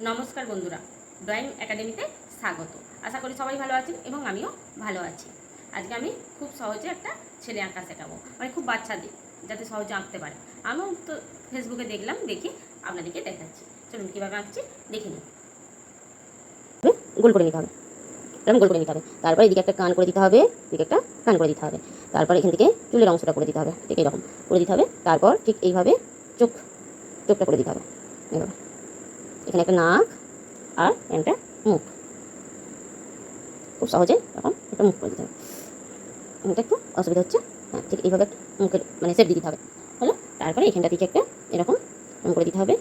নমস্কার বন্ধুরা, ড্রয়িং একাডেমিতে স্বাগত। আশা করি সবাই ভালো আছেন এবং আমিও ভালো আছি। আজকে আমি খুব সহজে একটা ছেলে আঁকা শেখাবো, মানে খুব বাচ্চাদের যাতে সহজে আঁকতে পারে। আমিও তো ফেসবুকে দেখলাম, দেখি আপনাদেরকে দেখাচ্ছি। চলুন কীভাবে আঁকছি দেখে নিই। গোল করে নিতে হবে, এরকম গোল করে নিতে হবে। তারপর এদিকে একটা কান করে দিতে হবে, এদিকে একটা কান করে দিতে হবে। তারপর এখান থেকে চুলের অংশটা করে দিতে হবে, ঠিক এইরকম করে দিতে হবে। তারপর ঠিক এইভাবে চোখটা করে দিতে হবে। এইভাবে এখানে একটা নাক আর একটা মুখ, খুব সহজে এরকম একটা মুখ করে দিতে হবে। এটা একটু অসুবিধা হচ্ছে, হ্যাঁ ঠিক এইভাবে একটা মুখের মানে শেপ দিয়ে দিতে হবে। হলো, তারপরে এখানটা থেকে একটা এরকম করে দিতে হবে,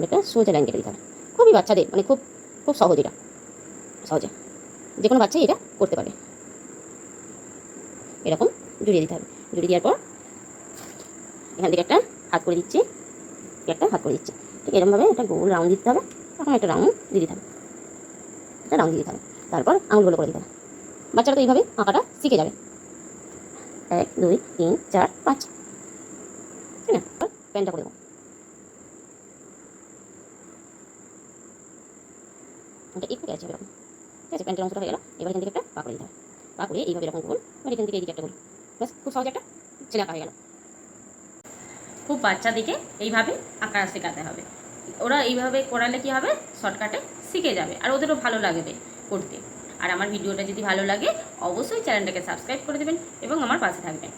একটা সোজা লাইন কেটে দিতে হবে। খুবই বাচ্চাদের মানে খুব খুব সহজ, এটা সহজে যে কোনো বাচ্চাই এটা করতে পারবে। এরকম জুড়িয়ে দিতে হবে। জুড়িয়ে দেওয়ার পর এখান থেকে একটা হাত করে দিচ্ছি, একটা হাত করে দিচ্ছি। ঠিক এরকমভাবে একটা গোল রাউন্ড দিতে হবে। তখন একটা রাউন্ড দিয়ে দিতে হবে, একটা রাউন্ড দিয়ে দিতে হবে। তারপর আঙুলগুলো করে দিতে হবে। বাচ্চারা তো এইভাবে আঁকাটা শিখে যাবে। 1 2 3 4 5, ঠিক না? প্যানটা করে দেবো। এটা একটু আছে এরকম, ঠিক আছে? প্যান্টের অংশটা হয়ে গেল। এবার এখান থেকে একটা পা করে দিতে হবে। পা করে এইভাবে এরকম গোল, আর এখান থেকে এইদিকে একটা গোল। ব্যাস, খুব সহজে একটা ছেলে আঁকা হয়ে গেল। খুব বাচ্চাদেরকে এইভাবে আঁকা শেখাতে হবে। ওরা এইভাবে করালে কি হবে, শর্টকাটে শিখে যাবে আর ওদেরও ভালো লাগবে করতে। আর আমার ভিডিওটা যদি ভালো লাগে অবশ্যই চ্যানেলটাকে সাবস্ক্রাইব করে দেবেন এবং আমার পাশে থাকবেন।